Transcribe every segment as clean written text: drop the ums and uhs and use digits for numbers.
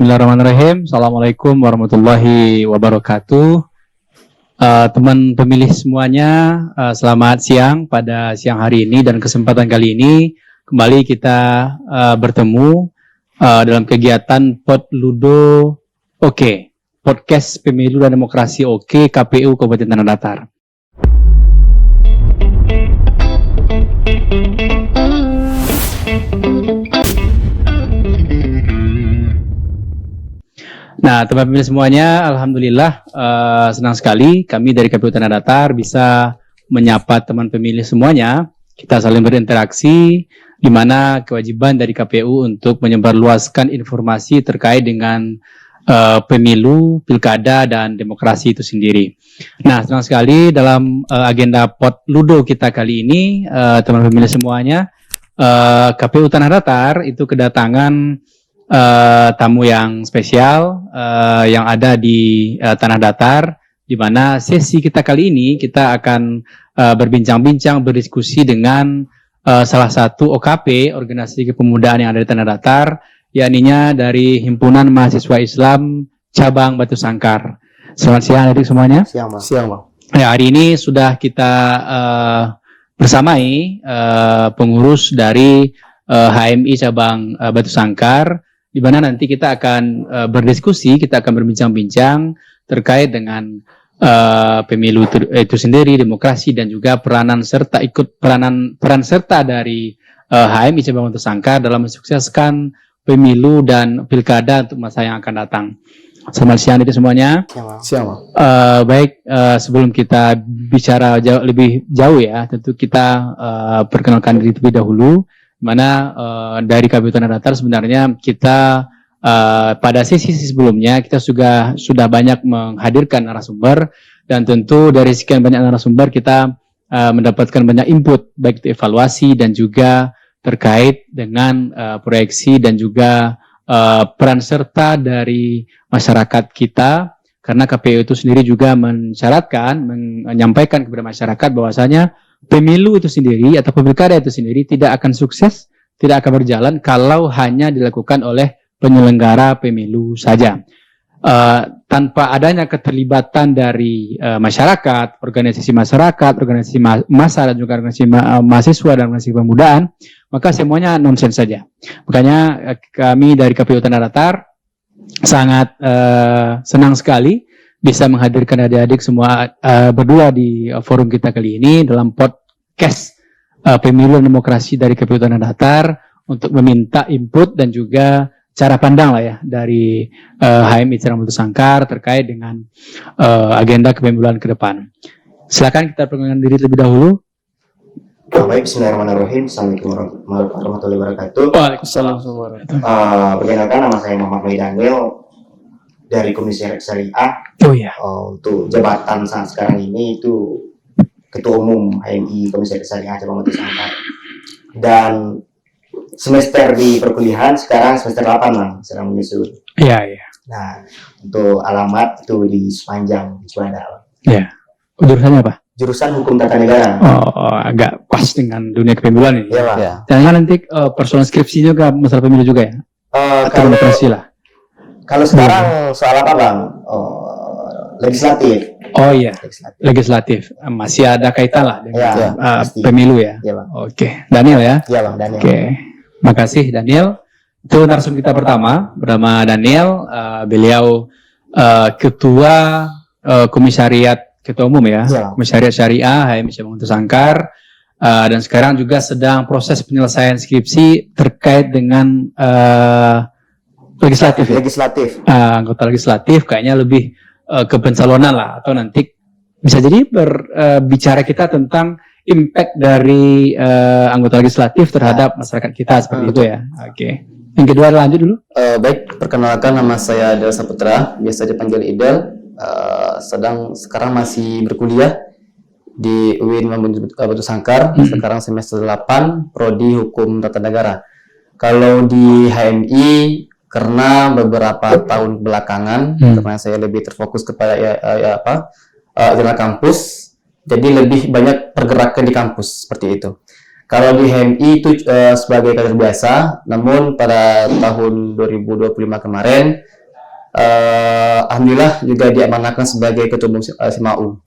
Bismillahirrahmanirrahim. Assalamualaikum warahmatullahi wabarakatuh. Teman pemilih semuanya, selamat siang pada siang hari ini dan kesempatan kali ini kembali kita bertemu dalam kegiatan Podludo Oke, Podcast Pemilu dan Demokrasi Oke KPU Kabupaten Tanah Datar. Nah, teman pemilih semuanya, alhamdulillah senang sekali kami dari KPU Tanah Datar bisa menyapa teman pemilih semuanya. Kita saling berinteraksi, di mana kewajiban dari KPU untuk menyebarluaskan informasi terkait dengan pemilu, pilkada, dan demokrasi itu sendiri. Nah, senang sekali dalam agenda Podludo kita kali ini, teman pemilih semuanya, KPU Tanah Datar itu kedatangan tamu yang spesial yang ada di Tanah Datar, di mana sesi kita kali ini kita akan berbincang-bincang, berdiskusi dengan salah satu OKP, organisasi kepemudaan yang ada di Tanah Datar, yakninya dari Himpunan Mahasiswa Islam Cabang Batu Sangkar. Selamat siang adik semuanya. Siang, Bang. Siang, Bang. Ya, hari ini sudah kita bersamai pengurus dari HMI Cabang Batu Sangkar, di mana nanti kita akan berdiskusi, kita akan berbincang-bincang terkait dengan pemilu itu sendiri, demokrasi, dan juga peran serta dari HMI Cabang Batu Sangkar dalam mensukseskan pemilu dan pilkada untuk masa yang akan datang. Selamat siang itu semuanya. Siang, Bang. Baik, sebelum kita bicara lebih jauh ya, tentu kita perkenalkan diri terlebih dahulu. Mana dari KPU Tanah Datar sebenarnya kita pada sesi sebelumnya kita sudah banyak menghadirkan narasumber, dan tentu dari sekian banyak narasumber kita mendapatkan banyak input baik itu evaluasi dan juga terkait dengan proyeksi dan juga peran serta dari masyarakat kita, karena KPU itu sendiri juga menyampaikan kepada masyarakat bahwasanya pemilu itu sendiri atau pilkada itu sendiri tidak akan sukses, tidak akan berjalan kalau hanya dilakukan oleh penyelenggara pemilu saja. Tanpa adanya keterlibatan dari masyarakat, organisasi massa dan juga organisasi mahasiswa dan organisasi pemudaan, maka semuanya nonsens saja. Makanya kami dari KPU Tanah Datar sangat senang sekali bisa menghadirkan adik-adik semua berdua di forum kita kali ini dalam podcast Pemilu dan Demokrasi dari KPU Tanah Datar untuk meminta input dan juga cara pandang lah ya dari HMI Cabang Batu Sangkar terkait dengan agenda kepemiluan ke depan. Silakan kita perkenalkan diri terlebih dahulu. Baik, bismillahirrahmanirrahim. Assalamualaikum warahmatullahi wabarakatuh. Waalaikumsalam. Perkenalkan, nama saya Muhammad Daniel dari Komisi Syariah. Oh iya. Untuk jabatan saat sekarang ini itu Ketua Umum HMI Komisi Syariah Cabang Batu Sangkar. Dan semester di perkuliahan sekarang semester 8, Bang, sedang menyusun. Iya. Nah, untuk alamat itu di Sepanjang Juanda. Iya. Jurusannya apa? Jurusan Hukum Tata Negara. Oh, agak pas dengan dunia kepemiluan ini. Iya, Bang. Ya. Jangan nanti persoalan skripsinya juga masalah pemilu juga ya? Atau demokrasi lah. Kalau sekarang soal apa, Bang? Legislatif. Oh iya, legislatif. Masih ada kaitan lah dengan pemilu ya? Iya, Bang. Oke. Daniel ya? Iya, Bang, Daniel. Oke. Makasih Daniel. Itu narasumber kita pertama, bernama Daniel. Beliau Ketua Komisariat Ketua Umum ya? Komisariat Syariah HMI Cabang Batu Sangkar. Dan sekarang juga sedang proses penyelesaian skripsi terkait dengan legislatif. Anggota legislatif kayaknya lebih ke pencalonan lah, atau nanti bisa jadi berbicara kita tentang impact dari anggota legislatif terhadap masyarakat kita seperti itu ya. Oke. Yang kedua lanjut dulu. Baik, perkenalkan nama saya Idel Saputra, biasa dipanggil Idel. Sekarang masih berkuliah di UIN Batu Sangkar, sekarang semester 8, prodi Hukum Tata Negara. Kalau di HMI, karena beberapa tahun belakangan, karena saya lebih terfokus kepada jalan kampus, jadi lebih banyak pergerakan di kampus seperti itu. Kalau di HMI itu sebagai kader biasa, namun pada tahun 2025 kemarin, alhamdulillah juga diamanahkan sebagai ketua umum SIMAU.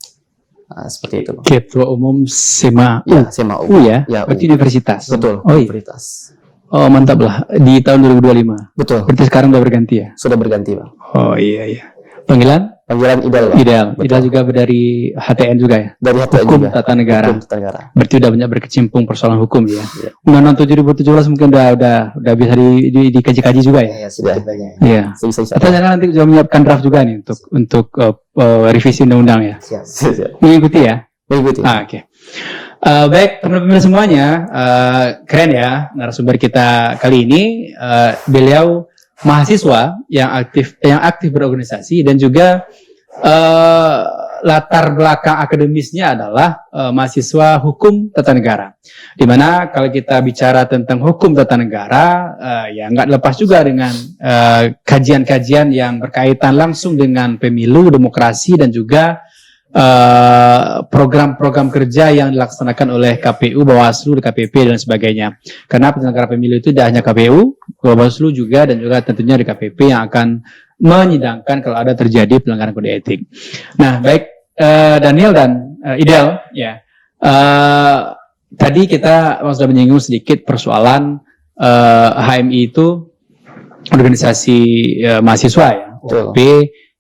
Nah, seperti itu, Bang. Ketua Umum SIMAU. Ya, SIMAU. Ya, Ya, berarti universitas. Betul, Oh iya. universitas. Oh mantap lah, di tahun 2025. Betul, Berarti sekarang udah berganti ya? sudah berganti, Bang. Oh iya. Panggilan? Panggilan Idal, Bang. Ideal. Betul. Ideal juga dari HTN juga ya? Dari HTN Hukum juga. Tata Negara. Hukum Tata Negara. Berarti udah banyak berkecimpung persoalan hukum ya. Iya. Undang-Undang 2017 mungkin udah bisa dikaji-kaji juga ya. Ya, sedikit banyak. Iya. Bisa. Atau jangan nanti juga menyiapkan draft juga nih untuk revisi undang-undang ya. Siap. Siap. Mengikuti ya. Mengikuti. Oke. Baik teman-teman semuanya, keren ya narasumber kita kali ini. Beliau mahasiswa yang aktif berorganisasi dan juga latar belakang akademisnya adalah mahasiswa hukum tata negara. Dimana kalau kita bicara tentang hukum tata negara, ya nggak lepas juga dengan kajian-kajian yang berkaitan langsung dengan pemilu, demokrasi dan juga program-program kerja yang dilaksanakan oleh KPU, Bawaslu, DKPP dan sebagainya. Karena penyelenggara pemilu itu tidak hanya KPU, Bawaslu juga dan juga tentunya DKPP yang akan menyidangkan kalau ada terjadi pelanggaran kode etik. Nah, baik Daniel dan Ideal, ya. Tadi kita sudah menyinggung sedikit persoalan HMI itu organisasi mahasiswa ya, OP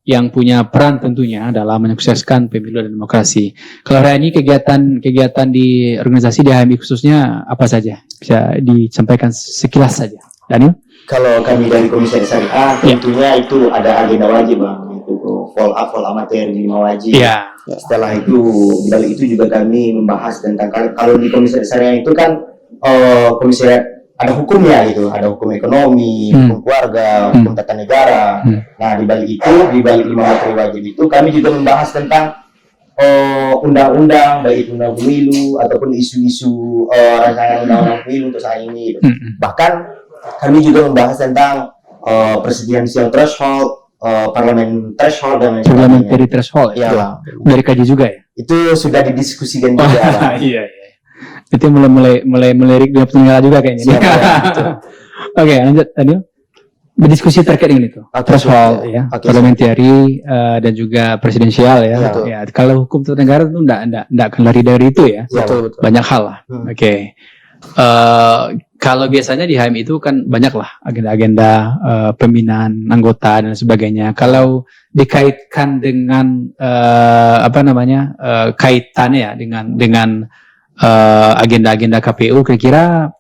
yang punya peran tentunya dalam menyukseskan pemilu dan demokrasi. Kalau hari ini kegiatan di organisasi di HMI khususnya apa saja? Bisa disampaikan sekilas saja, Daniel? Kalau kami dari Komisi Syariah, tentunya itu ada agenda wajib, Bang. Itu follow-up materi 5 wajib. Iya. Setelah itu, di balik itu juga kami membahas tentang kalau di Komisi Syariah itu kan komisi ada hukumnya gitu, ada hukum ekonomi, hukum keluarga, hukum tata negara. Nah, di balik 5 materi wajib itu kami juga membahas tentang undang-undang, baik itu undang pemilu ataupun isu-isu rancangan undang-undang pemilu untuk saat ini. Gitu. Bahkan kami juga membahas tentang presidensial threshold, parliament threshold dan lain sebagainya. Parliamentary threshold Ya, dari kaji juga ya. itu sudah didiskusikan juga. Iya. Itu mulai melirik dunia penyelenggara juga kayaknya. Siap, ya. Oke, lanjut Daniel. Berdiskusi terkait dengan itu. Threshold ya, parliamentary dan juga presidensial ya. Ya, kalau hukum tata negara itu enggak akan lari dari itu ya. Betul. Banyak hal lah. Oke. Kalau biasanya di HMI itu kan banyak lah agenda-agenda pembinaan anggota dan sebagainya. Kalau dikaitkan dengan kaitannya ya dengan agenda-agenda KPU, kira-kira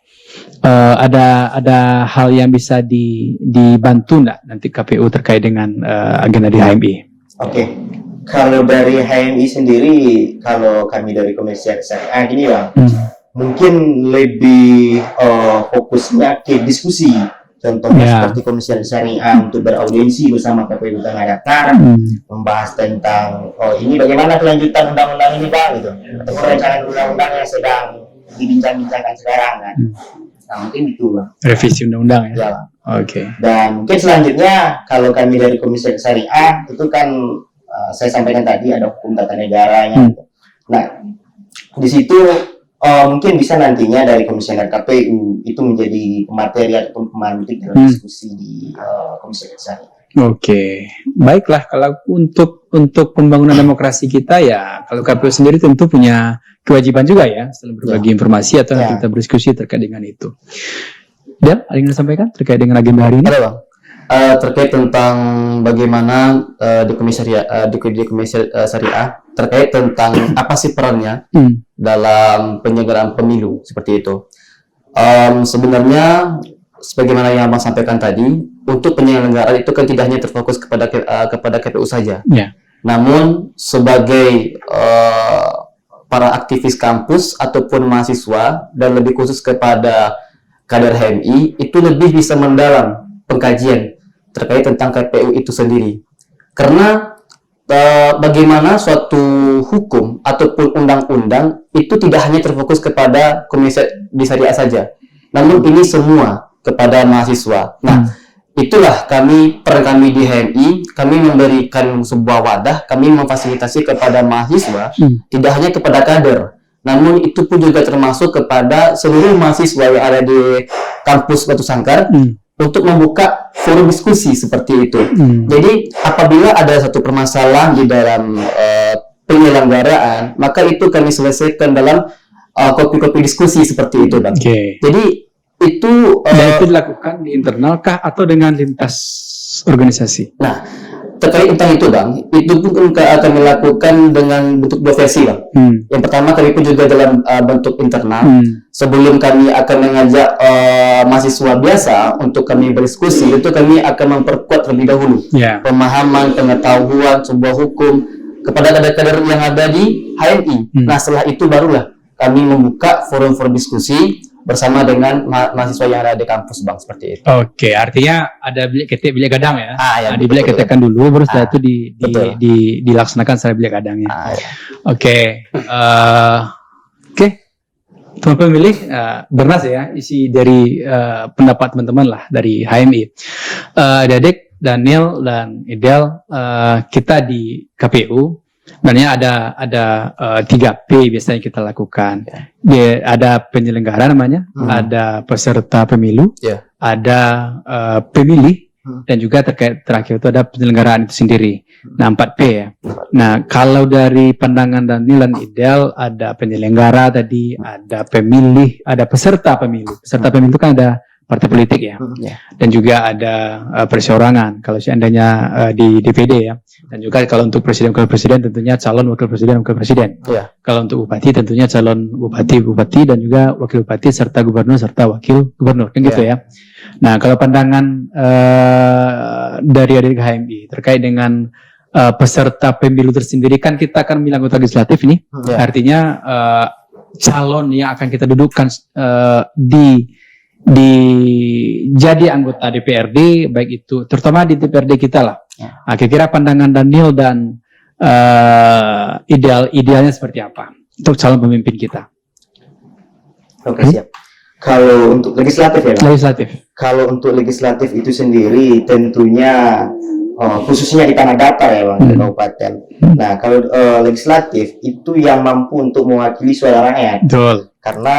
ada hal yang bisa dibantu enggak nanti KPU terkait dengan agenda di HMI? Oke. Kalau dari HMI sendiri, kalau kami dari Komisi Syariah ini Bang, mungkin lebih fokusnya ke diskusi. Contohnya seperti Komisi Syariah untuk beraudiensi bersama KPU Tanah Datar, membahas tentang ini bagaimana kelanjutan undang-undang ini Bang gitu. Atau rancangan undang-undang yang sedang dibincang-bincangkan sekarang kan. Nah, mungkin itu Bang. Revisi undang-undang ya. Ya, Bang. Oke. Dan mungkin selanjutnya kalau kami dari Komisi Syariah itu kan saya sampaikan tadi ada hukum tata negaranya. Nah, di situ mungkin bisa nantinya dari komisioner KPU itu menjadi materi ataupun pemantik dalam diskusi di Komisi Syariah. Oke, baiklah kalau untuk pembangunan demokrasi kita ya, kalau KPU sendiri tentu punya kewajiban juga ya, setelah berbagi informasi atau kita berdiskusi terkait dengan itu. Dan ada yang disampaikan terkait dengan agenda hari ini? Ada Bang. Terkait tentang bagaimana di Komisi Syariah terkait tentang apa sih perannya dalam penyelenggaraan pemilu seperti itu. Sebenarnya sebagaimana yang Abang sampaikan tadi, untuk penyelenggaraan itu kan tidak hanya terfokus kepada KPU saja. Namun sebagai para aktivis kampus ataupun mahasiswa dan lebih khusus kepada kader HMI itu lebih bisa mendalam pengkajian terkait tentang KPU itu sendiri. Karena bagaimana suatu hukum ataupun undang-undang itu tidak hanya terfokus kepada Komisi Syariah saja, namun ini semua kepada mahasiswa. Nah, itulah peran kami di HMI, kami memberikan sebuah wadah, kami memfasilitasi kepada mahasiswa, tidak hanya kepada kader, namun itu pun juga termasuk kepada seluruh mahasiswa yang ada di kampus Batu Sangkar untuk membuka forum diskusi seperti itu. Jadi apabila ada satu permasalahan di dalam penyelenggaraan, maka itu kami selesaikan dalam kopi-kopi diskusi seperti itu, Bang. Jadi itu dan itu dilakukan di internal kah atau dengan lintas organisasi? Nah, terkait tentang itu, Bang, itu pun akan dilakukan dengan bentuk 2 versi, Bang. Yang pertama kami pun juga dalam bentuk internal. Sebelum kami akan mengajak mahasiswa biasa untuk kami berdiskusi, itu kami akan memperkuat terlebih dahulu pemahaman, pengetahuan sebuah hukum kepada kader-kader yang ada di HMI. Nah, setelah itu barulah kami membuka forum-forum diskusi bersama dengan mahasiswa yang ada di kampus, Bang, seperti itu. Oke, artinya ada bilik ketik, bilik gadang ya? Ya, di bilik ketikkan dulu, baru setelah itu dilaksanakan secara bilik gadangnya. Oke, teman pemilih, Bernas ya, isi dari pendapat teman-teman lah dari HMI. Dedek, Daniel, dan Idel, kita di KPU. Sebenarnya ada 3P biasanya kita lakukan. Ada penyelenggara namanya, ada peserta pemilu, ada pemilih, dan juga terakhir itu ada penyelenggaraan itu sendiri. Nah, 4P ya. Nah, kalau dari pandangan Daniel dan Idel, ada penyelenggara tadi, ada pemilih, ada peserta pemilu. Peserta pemilu kan ada partai politik ya, dan juga ada perseorangan kalau seandainya di DPD ya, dan juga kalau untuk presiden wakil presiden tentunya calon wakil presiden, kalau untuk bupati tentunya calon bupati dan juga wakil bupati serta gubernur serta wakil gubernur kan gitu ya. Nah, kalau pandangan dari adik HMI terkait dengan peserta pemilu tersendiri, kan kita akan memilih anggota legislatif ini, artinya calon yang akan kita dudukkan jadi anggota DPRD, baik itu terutama di DPRD kita lah. Nah, kira-kira pandangan Daniel dan idealnya seperti apa untuk calon pemimpin kita? Oke, siap. Kalau untuk legislatif ya, Pak? Legislatif. Kalau untuk legislatif itu sendiri tentunya khususnya di Tanah Datar ya, Bang, di kabupaten. Nah, kalau legislatif itu yang mampu untuk mewakili suara rakyat. Betul. Karena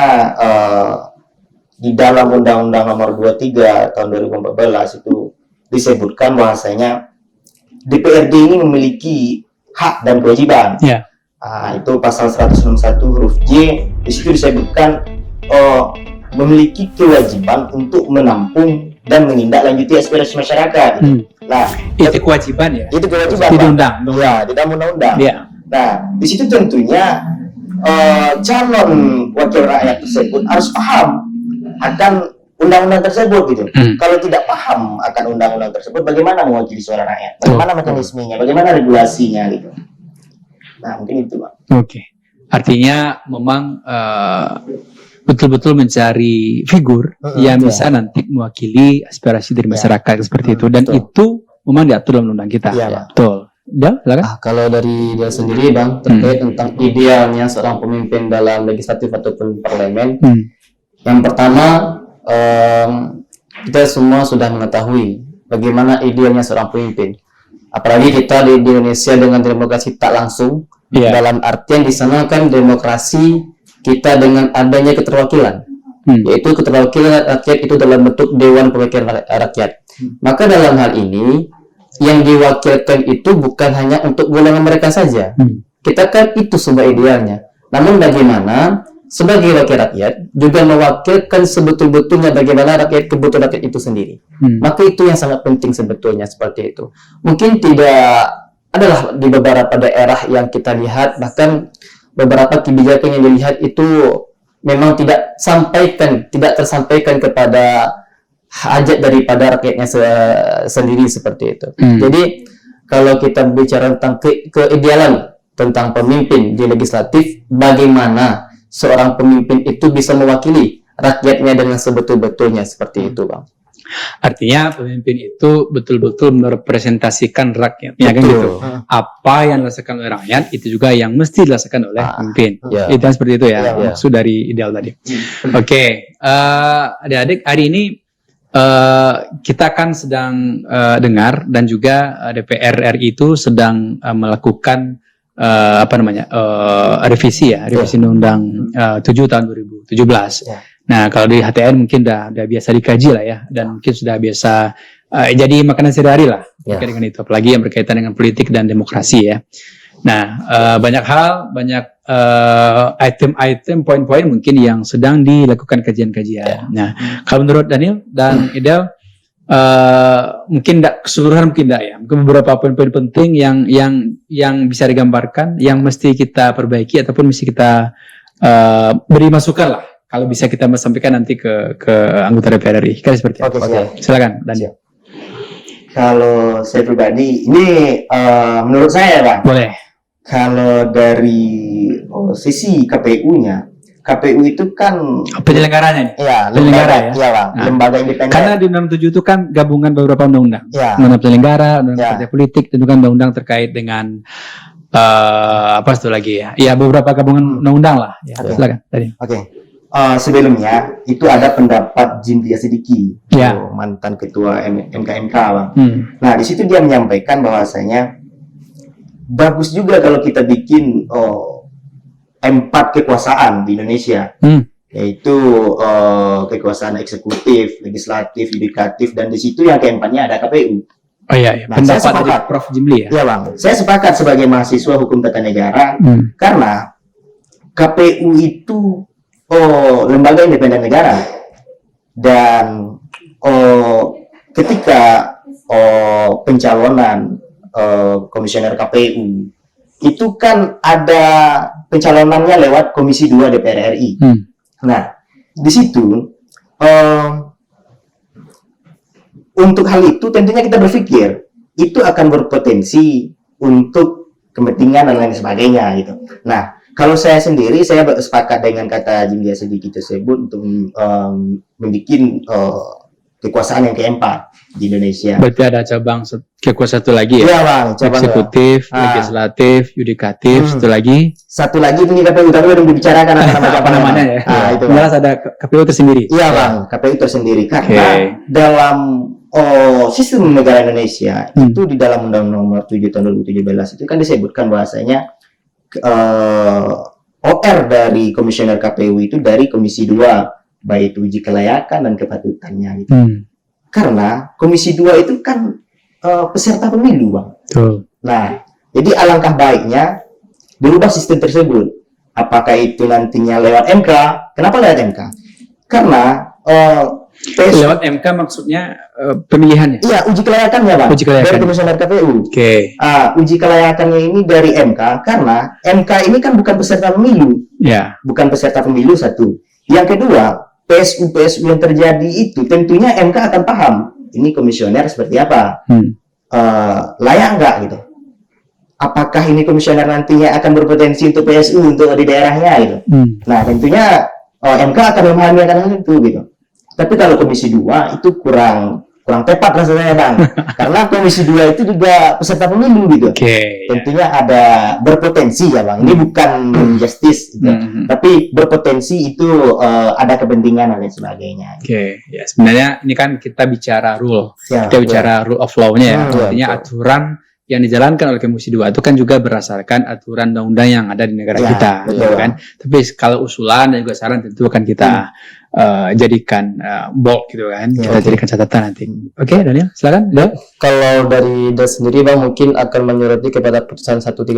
di dalam Undang-Undang Nomor 23 tahun 2014 itu disebutkan bahwasanya DPRD ini memiliki hak dan kewajiban. Itu pasal 161 huruf J. Di situ disebutkan memiliki kewajiban untuk menampung dan menindaklanjuti aspirasi masyarakat. Nah, itu kewajiban ya. Itu kewajiban. Di undang. Ya, di dalam undang-undang. Nah, di situ tentunya calon wakil rakyat tersebut harus paham akan undang-undang tersebut gitu. Kalau tidak paham akan undang-undang tersebut, bagaimana mewakili suara rakyat? Bagaimana mekanismenya? Bagaimana regulasinya gitu? Nah, mungkin itu, Pak. Oke. Artinya memang betul-betul mencari figur yang bisa nanti mewakili aspirasi dari masyarakat seperti itu, dan itu memang diatur dalam undang kita. Betul. Kalau dari dia sendiri, Bang, terkait tentang idealnya seorang pemimpin dalam legislatif ataupun parlemen. Yang pertama, kita semua sudah mengetahui bagaimana idealnya seorang pemimpin. Apalagi kita di Indonesia dengan demokrasi tak langsung, dalam artian di sana kan demokrasi kita dengan adanya keterwakilan, yaitu keterwakilan rakyat itu dalam bentuk Dewan Perwakilan Rakyat. Maka dalam hal ini, yang diwakilkan itu bukan hanya untuk golongan mereka saja. Kita kan itu sebuah idealnya. Namun bagaimana sebagai wakil rakyat juga mewakilkan sebetul-betulnya bagaimana kebutuhan rakyat itu sendiri. Maka itu yang sangat penting sebetulnya seperti itu. Mungkin tidak adalah di beberapa daerah yang kita lihat, bahkan beberapa kebijakan yang dilihat itu memang tidak tersampaikan kepada hajat daripada rakyatnya sendiri seperti itu. Jadi kalau kita bicara tentang keidealan tentang pemimpin di legislatif, bagaimana seorang pemimpin itu bisa mewakili rakyatnya dengan sebetul-betulnya seperti itu, Bang. Artinya pemimpin itu betul-betul merepresentasikan rakyat, ya kan gitu. Apa yang dilaksanakan oleh rakyat itu juga yang mesti dilaksanakan oleh pemimpin. Itu seperti itu ya, maksud dari ideal tadi. Oke, adik-adik, hari ini kita kan sedang dengar dan juga DPR RI itu sedang melakukan revisi Undang-Undang 7 tahun 2017. Ya. Nah, kalau di HTN mungkin udah biasa dikaji lah ya, dan mungkin sudah biasa jadi makanan sehari-hari lah terkait dengan itu, apalagi yang berkaitan dengan politik dan demokrasi ya. Nah, banyak hal, banyak item-item, poin-poin mungkin yang sedang dilakukan kajian-kajian. Nah, kalau menurut Daniel dan Idel, mungkin tidak keseluruhan, mungkin tidak ya. Mungkin beberapa poin-poin penting yang bisa digambarkan, yang mesti kita perbaiki ataupun mesti kita beri masukan lah. Kalau bisa kita sampaikan nanti ke anggota DPR RI. Kan seperti itu. Oke. Silakan, Daniel. Kalau saya pribadi, ini menurut saya, Bang. Boleh. Kalau dari sisi KPU-nya, KPU itu kan Penyelenggaranya nih. ya Penyelenggara lembaga, ya? ya Bang, Nah. lembaga independen. Karena di Undang-Undang 7 itu kan gabungan beberapa undang-undang. Ya. Undang-undang penyelenggara, undang-undang Ya. partai politik, dan juga undang-undang terkait dengan apa itu lagi ya? Ya, beberapa gabungan undang-undang lah. Ya, silakan. Tadi. Oke. Sebelumnya itu ada pendapat Jimli Asidiki, Ya. mantan ketua MKMK, Bang. Hmm. Nah, di situ dia menyampaikan bahwasanya bagus juga kalau kita bikin 4 kekuasaan di Indonesia, yaitu kekuasaan eksekutif, legislatif, yudikatif, dan di situ yang keempatnya ada KPU. Oh iya, iya. Nah, Pendapat saya dari sepakat. Prof. Jimli ya. Ya Bang, saya sepakat sebagai mahasiswa hukum tata negara karena KPU itu lembaga independen negara, dan ketika pencalonan komisioner KPU itu kan ada pencalonannya lewat Komisi 2 DPR RI. Nah, di situ untuk hal itu tentunya kita berpikir itu akan berpotensi untuk kepentingan dan lain sebagainya gitu. Nah, kalau saya sendiri, saya sepakat dengan kata Jimli Asidiki tersebut untuk membuat kekuasaan yang keempat di Indonesia. Berarti ada cabang kekuasaan satu lagi ya? Iya Bang, cabang Eksekutif, legislatif, yudikatif, satu lagi. Satu lagi ini KPU, tapi belum dibicarakan Apa namanya ya? Nah, itu Bang. Jelas ada KPU tersendiri. Iya Bang, KPU tersendiri karena dalam sistem negara Indonesia itu di dalam Undang-Undang Nomor 7 Tahun 2017 itu kan disebutkan bahwasanya OR dari komisioner KPU itu dari Komisi 2, baik itu uji kelayakan dan kepatutannya gitu. Karena Komisi 2 itu kan peserta pemilu, Bang. Betul. Nah, jadi alangkah baiknya berubah sistem tersebut. Apakah itu nantinya lewat MK? Kenapa lewat MK? Karena lewat MK maksudnya pemilihannya? Iya, uji kelayakannya, Bang. Uji kelayakan. Dari komisioner KPU. Oke. Uji kelayakannya ini dari MK karena MK ini kan bukan peserta pemilu. Ya. Bukan peserta pemilu, satu. Yang kedua, PSU yang terjadi itu tentunya MK akan paham ini komisioner seperti apa, layak nggak gitu. Apakah ini komisioner nantinya akan berpotensi untuk PSU untuk di daerahnya gitu. Nah, tentunya MK akan memahami akan hal itu gitu. Tapi kalau Komisi 2 itu kurang tepat rasanya, Bang. Karena Komisi 2 itu juga peserta pemilu gitu. Tentunya ada berpotensi ya, Bang. Ini bukan justice gitu. Tapi berpotensi itu ada kepentingan dan lain sebagainya. Ya, sebenarnya ini kan kita bicara rule. Ya, kita bicara rule of law-nya ya. Artinya betul. aturan yang dijalankan oleh Komisi 2 itu kan juga berdasarkan aturan undang-undang yang ada di negara kita, betul. gitu kan. Tapi kalau usulan dan juga saran tentu akan kita jadikan bold gitu kan. Kita jadikan catatan nanti. Oke, Daniel, silakan. Kalau dari Ida sendiri Bang mungkin akan menyoroti kepada putusan 135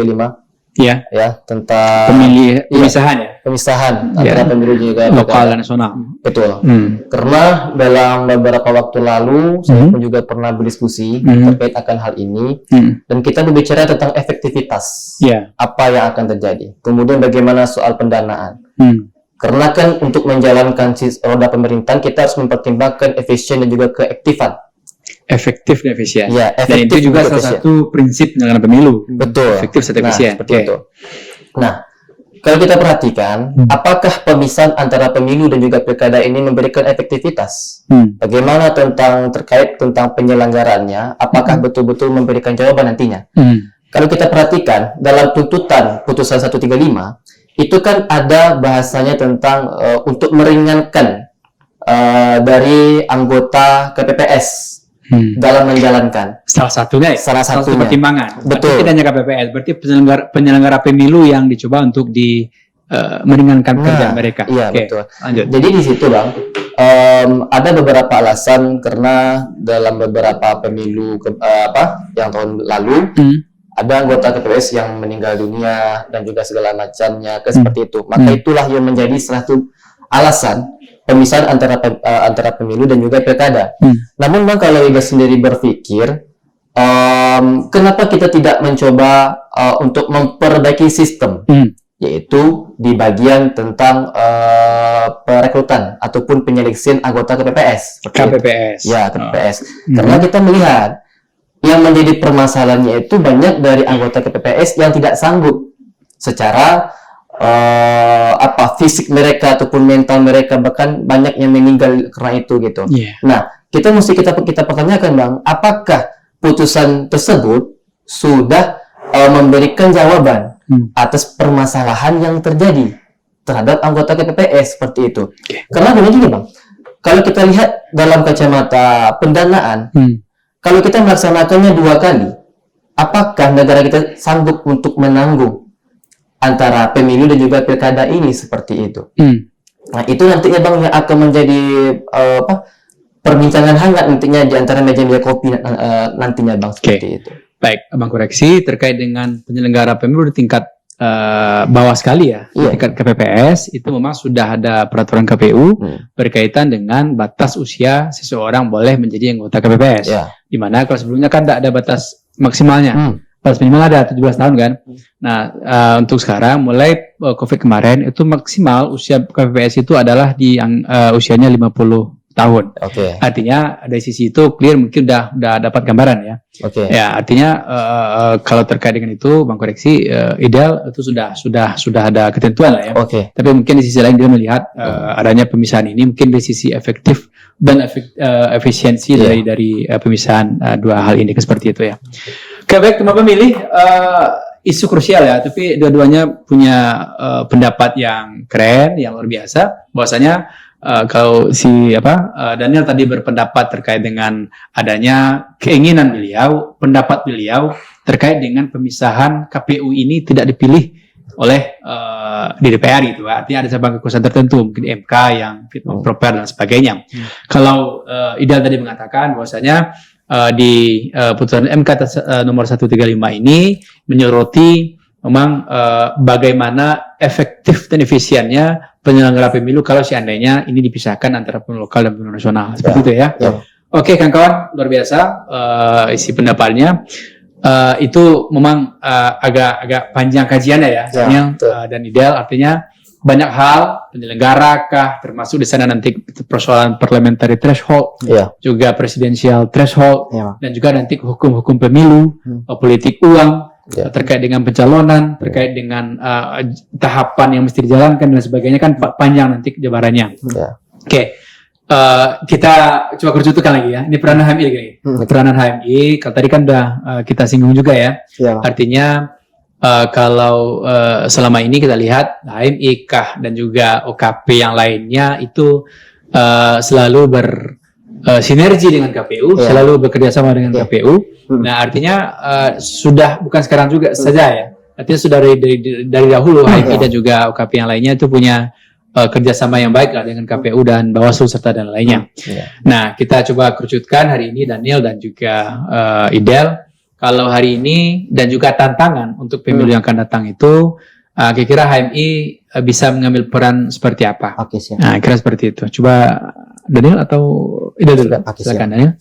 Iya. ya tentang Pemisahan ya. pemisahan antara pemilu juga Lokal dan nasional. Betul. Karena dalam beberapa waktu lalu saya pun juga pernah berdiskusi terkait akan hal ini dan kita berbicara tentang efektivitas apa yang akan terjadi. Kemudian bagaimana soal pendanaan. Karena kan untuk menjalankan roda pemerintahan kita harus mempertimbangkan efisien dan juga keaktifan. Efektif dan efisien. Ya, dan itu juga salah satu prinsip penyelenggaraan pemilu. Betul. Efektif dan efisien. Seperti itu. Nah, kalau kita perhatikan, apakah pemisahan antara pemilu dan juga pilkada ini memberikan efektivitas? Bagaimana terkait tentang penyelenggaraannya? Apakah betul-betul memberikan jawaban nantinya? Kalau kita perhatikan dalam tuntutan putusan 135 itu kan ada bahasanya tentang untuk meringankan dari anggota KPPS dalam menjalankan. Salah satunya ya? Salah Salah satu satunya. pertimbangan. Betul. Berarti tidak hanya KPPS, berarti penyelenggara pemilu yang dicoba untuk meringankan pekerjaan mereka. Iya, Oke, betul. lanjut. Jadi di situ Bang, ada beberapa alasan karena dalam beberapa pemilu yang tahun lalu ada anggota KPPS yang meninggal dunia dan juga segala macamnya seperti itu. Maka itulah yang menjadi salah satu alasan pemisahan antara pemilu dan juga pilkada. Namun Bang, kalau Ida sendiri berpikir, kenapa kita tidak mencoba untuk memperbaiki sistem, yaitu di bagian tentang perekrutan ataupun penyeleksian anggota KPPS. KPPS. Ya, KPPS. Karena kita melihat yang menjadi permasalahannya itu banyak dari anggota KPPS yang tidak sanggup secara fisik mereka ataupun mental mereka, bahkan banyak yang meninggal karena itu gitu. Nah, kita pertanyakan Bang, apakah putusan tersebut sudah memberikan jawaban atas permasalahan yang terjadi terhadap anggota KPPS seperti itu? Karena begini Bang, kalau kita lihat dalam kacamata pendanaan, kalau kita melaksanakannya 2 kali, apakah negara kita sanggup untuk menanggung antara pemilu dan juga pilkada ini seperti itu? Nah, itu nantinya Bang yang akan menjadi perbincangan hangat nantinya di antara meja-meja kopi nantinya Bang, seperti itu. Baik, Abang koreksi terkait dengan penyelenggara pemilu di tingkat bawah sekali ya. Di tingkat KPPS itu memang sudah ada peraturan KPU berkaitan dengan batas usia seseorang boleh menjadi anggota KPPS. Di mana kalau sebelumnya kan tidak ada batas maksimalnya. Batas minimal ada 17 tahun kan. Nah, untuk sekarang mulai COVID kemarin itu maksimal usia KPPS itu adalah di usianya 50 tahun. Artinya dari sisi itu clear, mungkin udah dapat gambaran ya. Ya, artinya kalau terkait dengan itu Bang koreksi, ideal itu sudah ada ketentuan lah ya. Tapi mungkin di sisi lain dia melihat adanya pemisahan ini mungkin dari sisi efektif dan efisiensi dari pemisahan dua hal ini seperti itu ya. Oke, baik teman pemilih, isu krusial ya, tapi dua-duanya punya pendapat yang keren, yang luar biasa. Bahwasanya kalau Daniel tadi berpendapat terkait dengan adanya keinginan beliau, pendapat beliau terkait dengan pemisahan KPU ini tidak dipilih oleh di DPR gitu. Artinya ada cabang kekuasaan tertentu, mungkin MK yang fit and proper dan sebagainya. Kalau Idal tadi mengatakan bahwasanya di putusan MK nomor 135 ini menyoroti memang bagaimana efektif dan efisiennya penyelenggara pemilu kalau seandainya ini dipisahkan antara pemilu lokal dan pemilu nasional. Seperti itu ya. Oke, kawan-kawan, luar biasa isi pendapatnya. Itu memang agak panjang kajiannya ya, dan ideal artinya banyak hal penyelenggara kah, termasuk di sana nanti persoalan parliamentary threshold, juga presidensial threshold, dan juga nanti hukum-hukum pemilu, politik uang, terkait dengan pencalonan, terkait dengan tahapan yang mesti dijalankan dan sebagainya kan panjang nanti jabarannya. Oke. Kita coba kerucutkan lagi ya. Ini peranan HMI gini. Peranan HMI, kalau tadi kan udah kita singgung juga ya. Artinya kalau selama ini kita lihat HMI, KAH dan juga OKP yang lainnya itu selalu bersinergi dengan KPU, selalu bekerja sama dengan KPU. Nah, artinya sudah bukan sekarang juga saja ya. Artinya sudah dari dahulu HMI dan juga OKP yang lainnya itu punya kerjasama yang baik lah dengan KPU dan Bawaslu serta dan lainnya. Nah, kita coba kerucutkan hari ini Daniel dan juga Idel. Kalau hari ini dan juga tantangan untuk pemilu yang akan datang itu, kira-kira HMI bisa mengambil peran seperti apa? Siap. Nah, kira seperti itu. Coba Daniel atau Idel dulu? Silakan Daniel.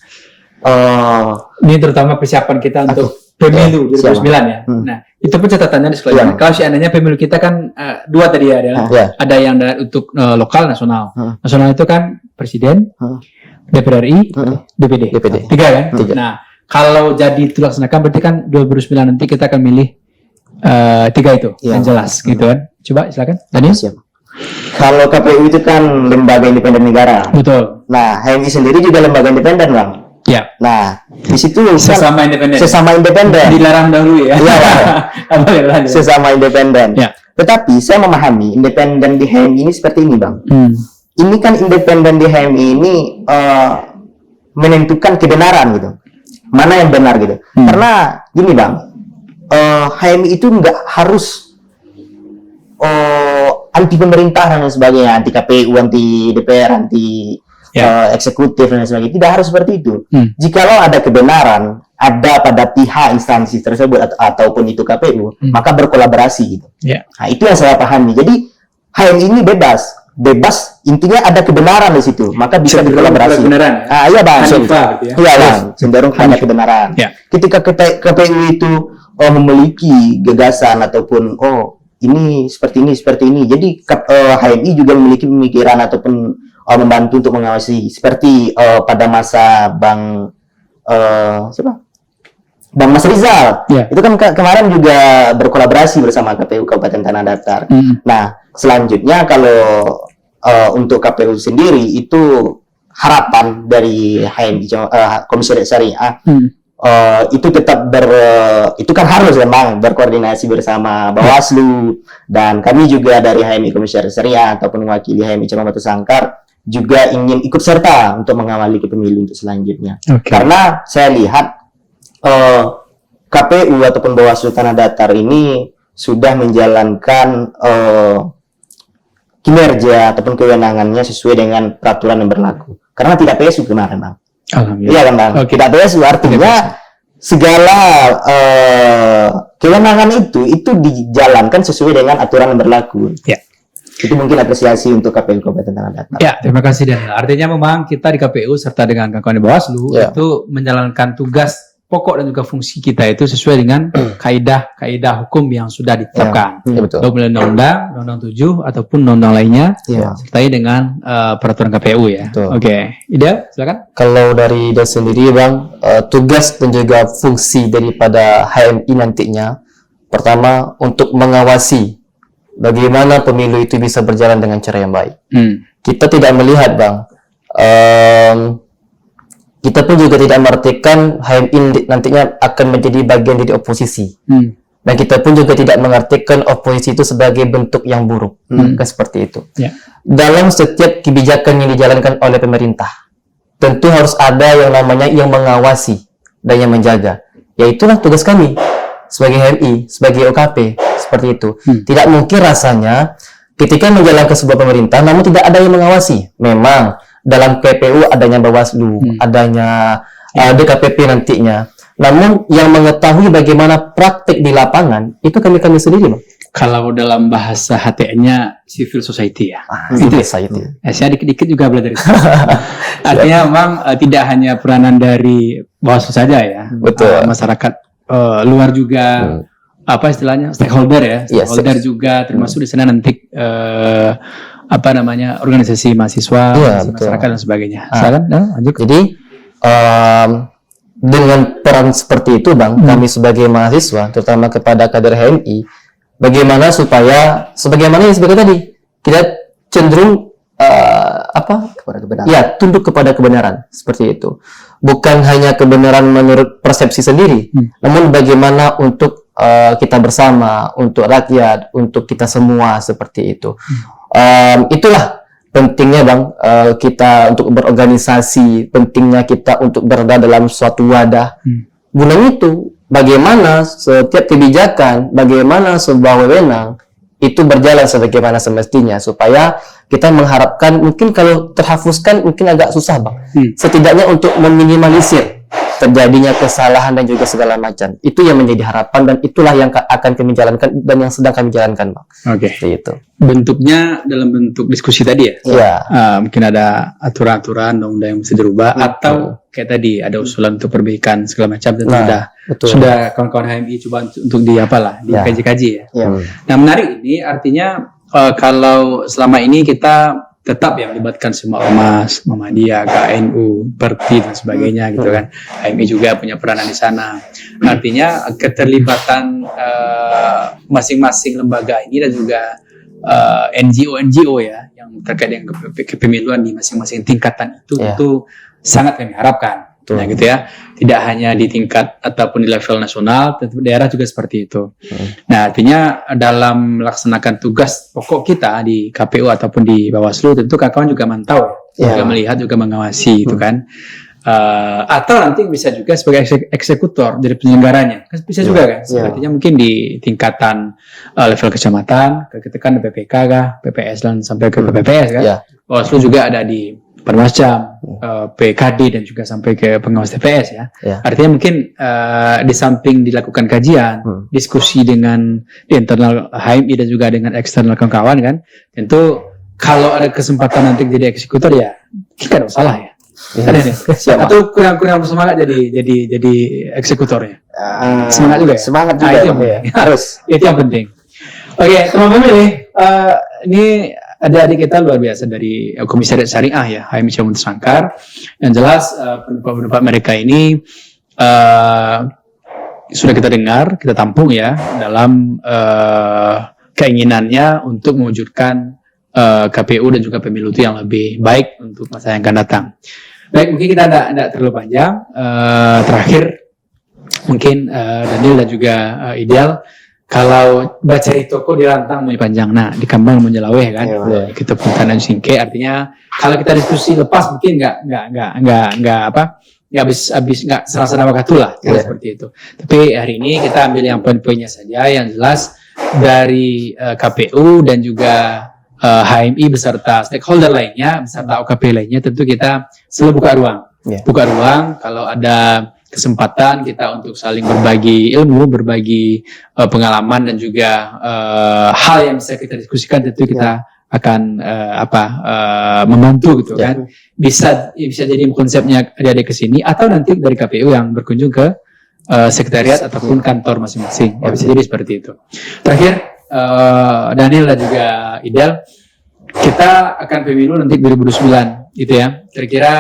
Ini terutama persiapan kita untuk pemilu 2009 ya. Nah, itu pun catatannya di sekolah. Kalau seandainya pemilu kita kan dua tadi ya, adalah ada yang untuk lokal, nasional. Nasional itu kan presiden, DPR RI, DPD. Tiga kan? Nah, kalau jadi itu laksanakan berarti kan 2009 nanti kita akan milih tiga itu yang jelas gitu kan. Coba silakan Daniel. Kalau KPU itu kan lembaga independen negara. Betul. Nah, HMI sendiri juga lembaga independen, Bang. Nah, di situ sesama independen. Dilarang dahulu ya. Sesama independen. Tetapi saya memahami independen di HMI ini seperti ini, Bang. Ini kan independen di HMI ini menentukan kebenaran gitu, mana yang benar gitu. Karena gini Bang, HMI itu nggak harus anti pemerintah dan sebagainya, anti KPU, anti DPR, anti eksekutif dan sebagainya. Tidak harus seperti itu. Jikalau ada kebenaran ada pada pihak instansi tersebut ataupun itu KPU, maka berkolaborasi gitu. Nah, itu yang saya pahami. Jadi HMI ini bebas, intinya ada kebenaran di situ, maka bisa berkolaborasi. Iya Bang, iya Bang, cenderung pada kebenaran. Ketika KPU itu memiliki gagasan ataupun ini seperti ini, jadi HMI juga memiliki pemikiran ataupun membantu untuk mengawasi seperti pada masa Bang Mas Rizal, itu kan kemarin juga berkolaborasi bersama KPU Kabupaten Tanah Datar. Nah, selanjutnya kalau untuk KPU sendiri itu harapan dari HMI Komisariat Syariah itu tetap itu kan harus memang berkoordinasi bersama Bawaslu, dan kami juga dari HMI Komisariat Syariah ataupun mewakili HMI Cabang Batu Sangkar juga ingin ikut serta untuk mengawali ke pemilu untuk selanjutnya. Karena saya lihat KPU ataupun Bawaslu Tanah Datar ini sudah menjalankan kinerja ataupun kewenangannya sesuai dengan peraturan yang berlaku. Karena tidak PSU kemarin, Bang. Iya kan, Bang? Tidak PSU artinya segala kewenangan itu dijalankan sesuai dengan aturan yang berlaku. Itu mungkin apresiasi untuk KPU Kabupaten Tanah Datar. Terima kasih Daniel. Artinya memang kita di KPU serta dengan kawan-kawan di Bawaslu itu menjalankan tugas pokok dan juga fungsi kita itu sesuai dengan kaidah hukum yang sudah ditetapkan. Mulai Undang-Undang 7 ataupun undang-undang lainnya, sertai dengan peraturan KPU ya. Ida, silakan. Kalau dari Ida sendiri Bang, tugas dan juga fungsi daripada HMI nantinya, pertama untuk mengawasi bagaimana pemilu itu bisa berjalan dengan cara yang baik. Kita tidak melihat Bang, kita pun juga tidak mengartikan HMI nantinya akan menjadi bagian dari oposisi. Dan kita pun juga tidak mengartikan oposisi itu sebagai bentuk yang buruk. Kan seperti itu. Dalam setiap kebijakan yang dijalankan oleh pemerintah, tentu harus ada yang namanya yang mengawasi dan yang menjaga. Yaitulah tugas kami sebagai HMI, sebagai OKP, seperti itu. Tidak mungkin rasanya ketika menjalankan sebuah pemerintah namun tidak ada yang mengawasi. Memang dalam KPU adanya Bawaslu, adanya DKPP nantinya. Namun yang mengetahui bagaimana praktik di lapangan itu kami sendiri, Bang. Kalau dalam bahasa HTN-nya civil society ya. Civil society. Saya dikit-dikit juga belajar itu. Artinya memang tidak hanya peranan dari Bawaslu saja ya. Betul. Masyarakat luar juga apa istilahnya stakeholder ya. Stakeholder juga termasuk di sana nanti organisasi mahasiswa, masyarakat dan sebagainya. Lanjut. Jadi dengan peran seperti itu Bang, kami sebagai mahasiswa terutama kepada kader HMI, bagaimana supaya sebagaimana yang seperti tadi kita cenderung kepada kebenaran. Tunduk kepada kebenaran seperti itu. Bukan hanya kebenaran menurut persepsi sendiri, namun bagaimana untuk kita bersama, untuk rakyat, untuk kita semua seperti itu. Itulah pentingnya Bang, kita untuk berorganisasi, pentingnya kita untuk berada dalam suatu wadah. Gunanya itu bagaimana setiap kebijakan, bagaimana sebuah wewenang itu berjalan sebagaimana semestinya, supaya kita mengharapkan, mungkin kalau terhapuskan mungkin agak susah Bang, setidaknya untuk meminimalisir terjadinya kesalahan dan juga segala macam. Itu yang menjadi harapan dan itulah yang akan kami jalankan dan yang sedang kami jalankan, Bang. Itu. Bentuknya dalam bentuk diskusi tadi ya? Mungkin ada aturan-aturan undang-undang yang bisa dirubah atau kayak tadi ada usulan untuk perbaikan segala macam dan sudah kawan-kawan HMI coba untuk dikaji-kaji ya. Nah, menarik ini artinya kalau selama ini kita tetap ya melibatkan semua ormas, Muhammadiyah, KNU, Perti dan sebagainya gitu kan. HMI juga punya peranan di sana. Artinya keterlibatan masing-masing lembaga ini dan juga NGO ya yang terkait dengan kepemiluan di masing-masing tingkatan itu sangat kami harapkan. Nah gitu ya, tidak hanya di tingkat ataupun di level nasional, tentu daerah juga seperti itu. Nah artinya dalam melaksanakan tugas pokok kita di KPU ataupun di Bawaslu, tentu kawan-kawan juga mantau, juga melihat, juga mengawasi itu kan. Atau nanti bisa juga sebagai eksekutor dari penyelenggaranya, kan bisa juga kan. Artinya mungkin di tingkatan level kecamatan, ketekan PPK kah, PPS dan sampai ke PPPS kan. Bawaslu juga ada di Panwascam, PKD dan juga sampai ke pengawas TPS ya. Artinya mungkin di samping dilakukan kajian, diskusi dengan di internal HMI dan juga dengan eksternal kawan-kawan kan, tentu kalau ada kesempatan nanti jadi eksekutor ya kita tidak salah ya. Atau kurang semangat jadi eksekutornya. Semangat juga ya? Semangat juga ya. Harus. Itu yang penting. Oke, teman-teman pemilih, ini adik-adik kita luar biasa dari Komisariat Syariah ya, HMI Cabang Sangkar. Yang jelas pendapat mereka ini sudah kita dengar, kita tampung ya dalam keinginannya untuk mewujudkan KPU dan juga pemilu itu yang lebih baik untuk masa yang akan datang. Baik, mungkin kita tidak terlalu panjang. Terakhir, mungkin Daniel dan juga Ideal, kalau baca di toko di Rantang mau panjang, nah di Kambang mau Jelaweh kan, kita puntanan singke. Artinya kalau kita diskusi lepas mungkin nggak habis nggak serasa waktu lah, seperti itu. Tapi hari ini kita ambil yang poin-poinnya saja, yang jelas dari KPU dan juga HMI beserta stakeholder lainnya, beserta OKP lainnya, tentu kita selalu buka ruang. Buka ruang kalau ada kesempatan kita untuk saling berbagi ilmu, berbagi pengalaman dan juga hal yang bisa kita diskusikan, tentu kita akan membantu gitu kan. Bisa jadi konsepnya adik-adik ke sini atau nanti dari KPU yang berkunjung ke sekretariat ataupun kantor masing-masing. Ya, bisa jadi seperti itu. Terakhir, Daniel dan juga Idal, kita akan pemilu nanti 2029 gitu ya. Kira-kira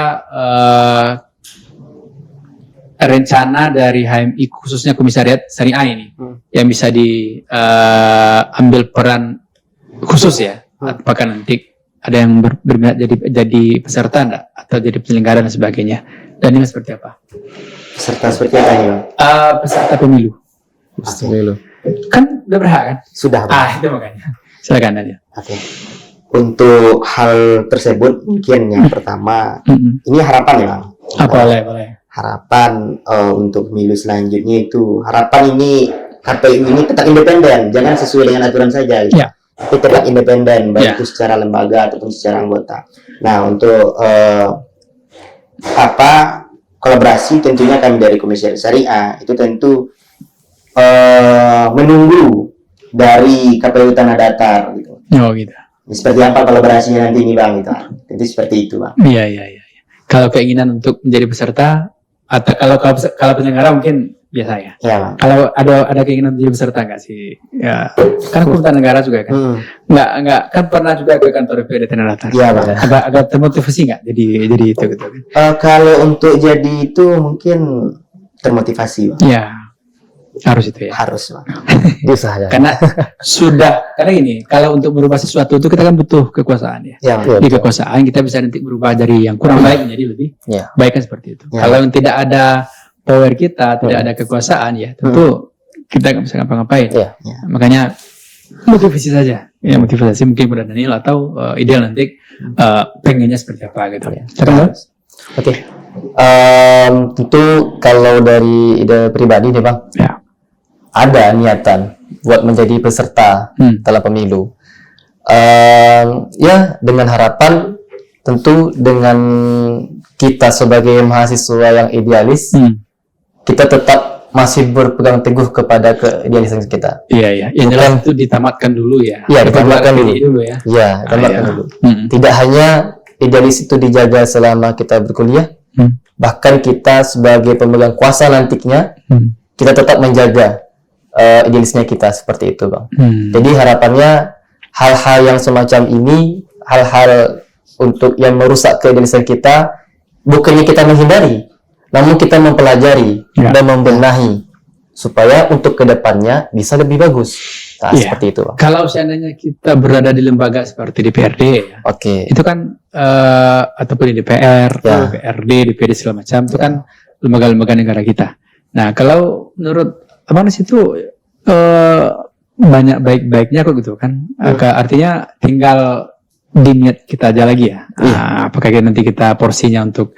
rencana dari HMI khususnya Komisariat Syariah ini yang bisa diambil peran khusus ya. Apakah nanti ada yang berminat jadi peserta enggak atau jadi penyelenggara dan sebagainya? Dan ini seperti apa? Peserta seperti apa nih, Bang? Peserta pemilu. Kan udah berhak kan? Sudah, Bang. Itu makanya. Silakan Daniel. Oke. Untuk hal tersebut mungkin yang pertama ini harapan ya, Bang. Boleh. Harapan untuk pemilu selanjutnya itu harapan ini KPU ini tetap independen, jangan sesuai dengan aturan saja. Gitu. Tapi tetap independen baik itu secara lembaga ataupun secara anggota. Nah, untuk kolaborasi tentunya kami dari Komisariat Syariah itu tentu menunggu dari KPU Tanah Datar gitu. Oh gitu. Seperti apa kolaborasinya nanti ini, Bang, gitu. Tentu seperti itu, Bang. Iya. Kalau keinginan untuk menjadi peserta atau kalau penyelenggara mungkin biasa ya. Iya, Bang. Kalau ada keinginan menjadi peserta nggak sih? Ya, kan hukum negara juga kan. Nggak kan pernah juga ke kantor DPRD Tanah Datar. Iya, Bang. Agak termotivasi nggak jadi itu gitu kan? Kalau untuk jadi itu mungkin termotivasi, Bang. Iya. Harus itu ya. Harus, Bang. Usaha. Karena gini, kalau untuk merubah sesuatu itu kita kan butuh kekuasaan ya. Di kekuasaan kita bisa nanti berubah dari yang kurang baik menjadi lebih baik kan seperti itu. Kalau tidak ada power kita, tidak ada kekuasaan ya, tentu kita nggak bisa ngapa-ngapain. Makanya motivasi saja. Ya motivasi mungkin pada Daniel atau ideal nanti pengennya seperti apa gitu. Oke. Tentu kalau dari ide pribadi nih, Bang. Ada niatan buat menjadi peserta dalam pemilu. Ya dengan harapan tentu dengan kita sebagai mahasiswa yang idealis, kita tetap masih berpegang teguh kepada keidealisan kita. Iya. Yang jelas itu ditamatkan dulu ya. Iya, ditamatkan dulu ya. Iya, ditamatkan dulu. Tidak hanya idealis itu dijaga selama kita berkuliah, bahkan kita sebagai pemegang kuasa nantinya, kita tetap menjaga idealisnya kita seperti itu, Bang. Jadi harapannya hal-hal yang semacam ini, hal-hal untuk yang merusak keidealisan kita, bukannya kita menghindari, namun kita mempelajari dan membenahi supaya untuk kedepannya bisa lebih bagus. Seperti itu, Bang. Kalau seandainya kita berada di lembaga seperti DPRD ya, itu kan ataupun di DPR, DPRD, DPD segala macam, itu kan lembaga-lembaga negara kita. Nah, kalau menurut Abang situ banyak baik-baiknya kok gitu kan. Artinya tinggal di niat kita aja lagi ya. Apakah nanti kita porsinya untuk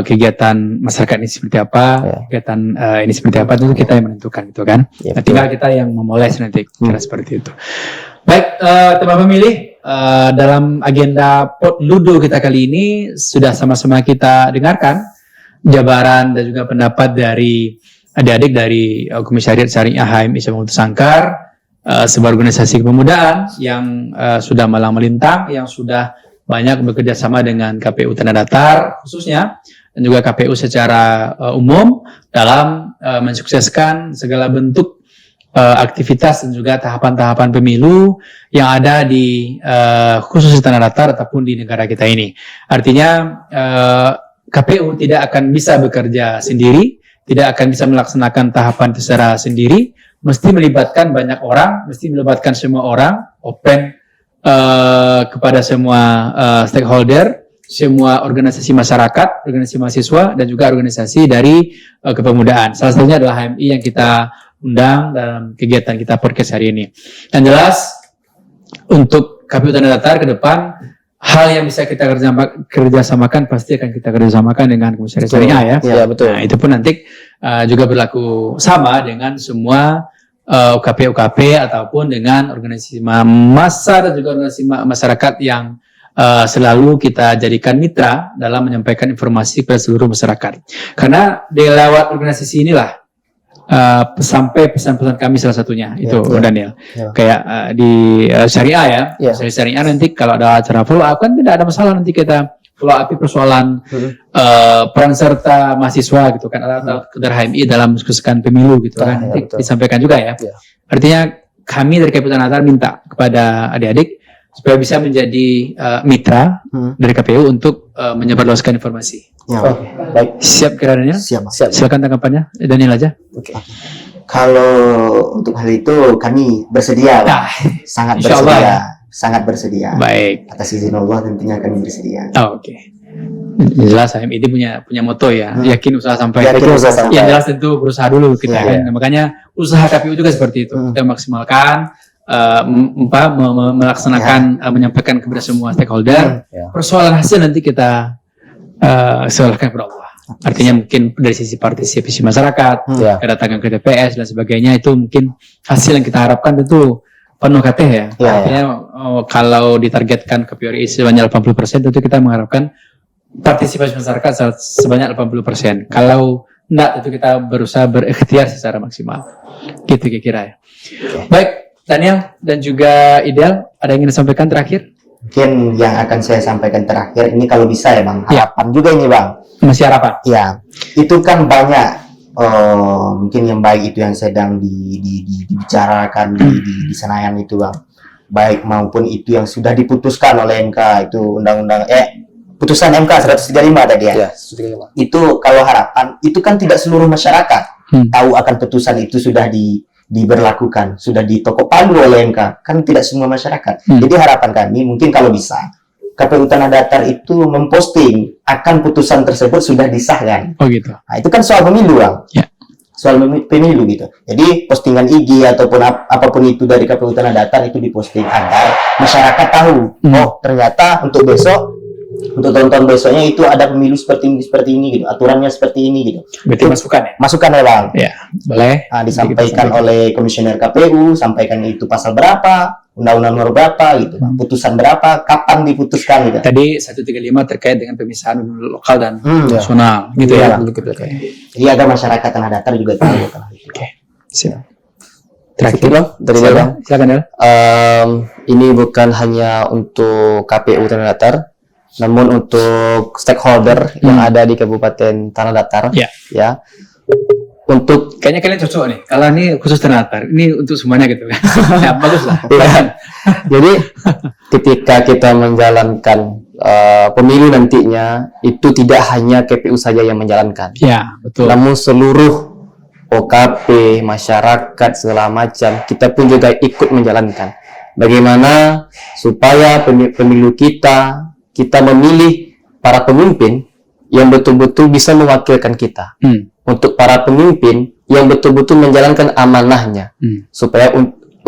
kegiatan masyarakat ini seperti apa, kegiatan ini seperti apa, itu kita yang menentukan gitu kan. Nah, tinggal kita yang memoles nanti kira seperti itu. Baik, teman pemilih, dalam agenda Pot Ludo kita kali ini sudah sama-sama kita dengarkan jabaran dan juga pendapat dari adik-adik dari Komisariat Syariah HMI Cabang Batu Sangkar, sebuah organisasi kepemudaan yang sudah malang melintang, yang sudah banyak bekerja sama dengan KPU Tanah Datar khususnya, dan juga KPU secara umum dalam mensukseskan segala bentuk aktivitas dan juga tahapan-tahapan pemilu yang ada di khusus di Tanah Datar ataupun di negara kita ini. Artinya KPU tidak akan bisa bekerja sendiri, tidak akan bisa melaksanakan tahapan itu secara sendiri, mesti melibatkan banyak orang, mesti melibatkan semua orang, open kepada semua stakeholder, semua organisasi masyarakat, organisasi mahasiswa, dan juga organisasi dari kepemudaan. Salah satunya adalah HMI yang kita undang dalam kegiatan kita podcast hari ini. Dan jelas untuk KPU Tanah Datar ke depan, hal yang bisa kita kerjasamakan pasti akan kita kerjasamakan dengan Komisariat Syariah ya. Iya, betul. Nah, itu pun nanti juga berlaku sama dengan semua UKP ataupun dengan organisasi massa dan juga organisasi masyarakat yang selalu kita jadikan mitra dalam menyampaikan informasi kepada seluruh masyarakat. Karena di lewat organisasi inilah sampai pesan-pesan kami salah satunya itu Daniel. Kayak di syariah ya. Syariah nanti kalau ada acara follow up kan tidak ada masalah, nanti kita follow up persoalan peran serta mahasiswa gitu kan, atau HMI dalam diskusikan pemilu gitu kan, nanti disampaikan juga ya. Artinya kami dari KPU Tanah Datar minta kepada adik-adik supaya bisa menjadi mitra dari KPU untuk menyebarluaskan informasi. Baik. Siap kiranya? Siap. Silakan tanggapannya, Daniel aja. Kalau untuk hal itu kami bersedia, sangat bersedia. Ya. Sangat bersedia. Baik. Atas izin Allah tentunya kami bersedia. Oke. Jelas HMI punya moto ya, yakin usaha sampai. Yakin usaha sampai. Ya jelas tentu berusaha dulu kita kan. Nah, makanya usaha KPU juga seperti itu. Kita maksimalkan melaksanakan menyampaikan kepada semua stakeholder. Persoalan hasil nanti kita serahkan kepada Allah. Artinya mungkin dari sisi partisipasi masyarakat, kedatangan ke TPS dan sebagainya, itu mungkin hasil yang kita harapkan tentu penuh KTH ya. Artinya kalau ditargetkan KPU RI sebanyak 80%, tentu kita mengharapkan partisipasi masyarakat sebanyak 80%. Kalau enggak, tentu kita berusaha berikhtiar secara maksimal. Gitu kira-kira ya. Baik, Daniel dan juga Idel, ada yang ingin disampaikan terakhir? Mungkin yang akan saya sampaikan terakhir ini kalau bisa ya Bang, harapan juga ini Bang. Masih harapan? Ya, itu kan banyak mungkin yang baik itu yang sedang dibicarakan di Senayan itu Bang. Baik maupun itu yang sudah diputuskan oleh MK, itu undang-undang putusan MK 135 tadi ya. Itu kalau harapan itu kan tidak seluruh masyarakat tahu akan putusan itu sudah diberlakukan, sudah ditokoh palu oleh MK, kan tidak semua masyarakat. Jadi harapan kami mungkin kalau bisa KPU Tanah Datar itu memposting akan putusan tersebut sudah disahkan. Oh gitu. Nah, itu kan soal pemilu Bang. Ya. Soal pemilu gitu. Jadi postingan IG ataupun apapun itu dari KPU Tanah Datar itu diposting agar masyarakat tahu, oh ternyata untuk besok, untuk tahun-tahun besoknya itu ada pemilu seperti ini gitu, aturannya seperti ini gitu. Berarti masukan ya? Masukan ya Bang. Ya, boleh. Nah, disampaikan oleh komisioner KPU, sampaikan itu pasal berapa, undang-undang nomor berapa gitu, putusan berapa, kapan diputuskan gitu. Tadi 135 terkait dengan pemisahan pemilu lokal dan nasional gitu ya. Jadi agar masyarakat Tanah Datar juga tahu kan. Oke. Siap. Terakhir Bang, dari Bang. Silakan ya. Ini bukan hanya untuk KPU Tanah Datar, namun untuk stakeholder yang ada di Kabupaten Tanah Datar, ya. Untuk kayaknya kalian cocok nih. Kalau ini khusus Tanah Datar, ini untuk semuanya gitu kan. Ya, bagus lah. Jadi ketika kita menjalankan pemilu nantinya, itu tidak hanya KPU saja yang menjalankan. Ya, betul. Namun seluruh OKP, masyarakat segala macam, kita pun juga ikut menjalankan. Bagaimana supaya pemilu kita memilih para pemimpin yang betul-betul bisa mewakilkan kita. Untuk para pemimpin yang betul-betul menjalankan amanahnya, supaya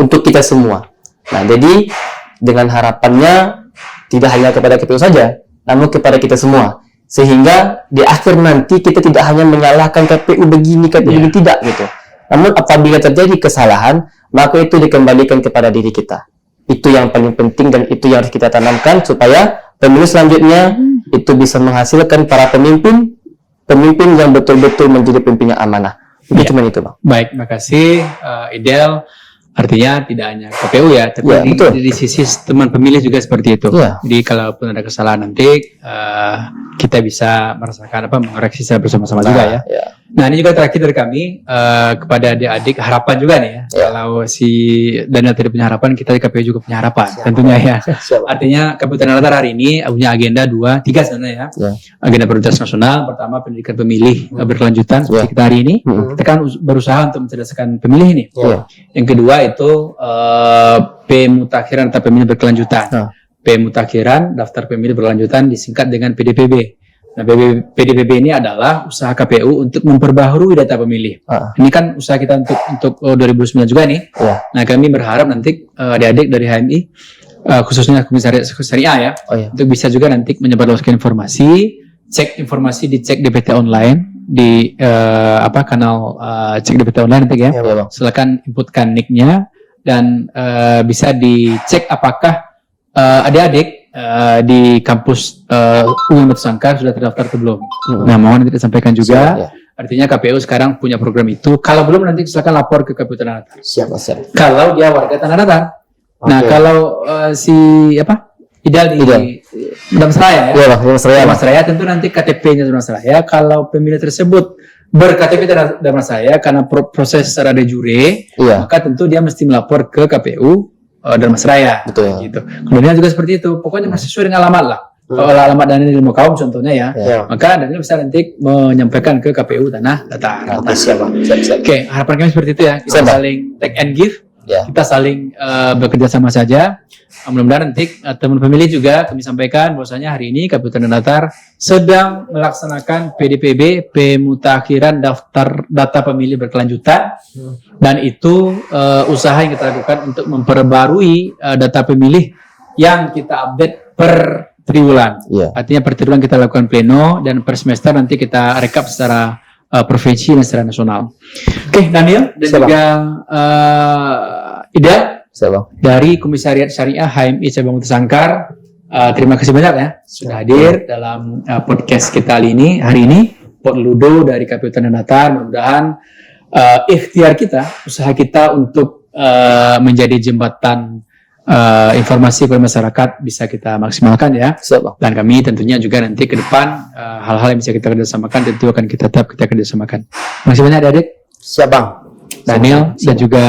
untuk kita semua. Nah, jadi dengan harapannya tidak hanya kepada KPU saja, namun kepada kita semua. Sehingga di akhir nanti kita tidak hanya menyalahkan KPU begini, KPU begini, tidak gitu. Namun apabila terjadi kesalahan, maka itu dikembalikan kepada diri kita. Itu yang paling penting dan itu yang harus kita tanamkan supaya pemilu selanjutnya itu bisa menghasilkan para pemimpin yang betul-betul menjadi pemimpin yang amanah. Cuma itu, Bang. Baik, makasih Idel. Artinya tidak hanya KPU ya, tapi di sisi teman pemilih juga seperti itu. Jadi kalaupun ada kesalahan nanti kita bisa merasakan mengoreksi secara bersama-sama juga ya. Nah ini juga terakhir dari kami kepada adik-adik harapan juga nih ya. Kalau si Daniel tidak punya harapan, kita di KPU juga punya harapan tentunya ya. Artinya KPU Tanah Datar hari ini punya agenda 3 sebenarnya ya. Agenda prioritas nasional, pertama pendidikan pemilih berkelanjutan seperti kita hari ini. Kita kan berusaha untuk mencerdaskan pemilih ini. Yang kedua itu pemutakhiran daftar pemilih berkelanjutan. Pemutakhiran daftar pemilih berkelanjutan disingkat dengan PDPB. Nah, PDPB ini adalah usaha KPU untuk memperbaharui data pemilih. Ini kan usaha kita untuk 2009 juga nih. Nah, kami berharap nanti adik-adik dari HMI, khususnya Komisariat Syariah ya, untuk bisa juga nanti menyebarluaskan informasi, cek informasi dicek DPT online di kanal cek DPT online nanti ya. Silakan inputkan nick-nya dan bisa dicek apakah adik-adik di kampus UIN Batu Sangkar sudah terdaftar atau belum. Nah, mohon nanti disampaikan juga. Artinya KPU sekarang punya program itu. Kalau belum nanti silakan lapor ke KPU Tanah Datar. Siap. Kalau dia warga Tanah Datar. Nah, kalau si Idal di Damsraya ya. Damsraya tentu nanti KTP-nya Damsraya. Kalau pemilih tersebut ber-KTP Damsraya karena proses secara de jure, maka tentu dia mesti melapor ke KPU Damsraya. Betul. Gitu. Kemudian juga seperti itu. Pokoknya masih sesuai dengan alamat lah. Kalau alamat Daniel Ilmu Kaum contohnya ya, maka Daniel bisa nanti menyampaikan ke KPU Tanah Datar. Siap. Oke, harapan kami seperti itu ya. Kita saling take and give. Kita saling bekerja sama saja. Mudah-mudahan nanti teman pemilih juga kami sampaikan bahwasanya hari ini KPU Tanah Datar sedang melaksanakan PDPB, pemutakhiran daftar data pemilih berkelanjutan, dan itu usaha yang kita lakukan untuk memperbarui data pemilih yang kita update per triwulan. Artinya per triwulan kita lakukan pleno dan per semester nanti kita rekap secara provinsi dan secara nasional. Oke, Daniel dan juga Ida dari Komisariat Syariah HMI Cabang Batu Sangkar, terima kasih banyak ya sudah hadir dalam podcast kita hari ini Potludo dari KPU Tanah Datar. Mudah-mudahan ikhtiar kita, usaha kita untuk menjadi jembatan informasi kepada masyarakat bisa kita maksimalkan ya. Dan kami tentunya juga nanti ke depan hal-hal yang bisa kita kerjasamakan tentu akan kita kerjasamakan. Terima kasih banyak adik. Siap, Bang. Daniel dan juga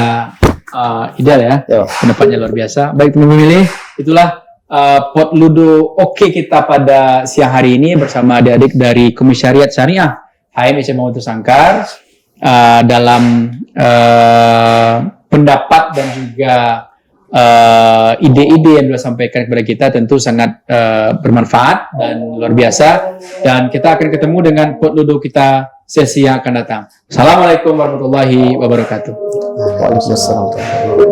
Idal ya. Pendapatnya luar biasa. Baik teman pemilih, itulah Potludo oke kita pada siang hari ini bersama adik-adik dari Komisariat Syariah HMI Cabang Batu Sangkar dalam pendapat dan juga ide-ide yang disampaikan kepada kita tentu sangat bermanfaat dan luar biasa, dan kita akan ketemu dengan Potludo kita sesi yang akan datang. Assalamualaikum warahmatullahi wabarakatuh. Waalaikumsalam.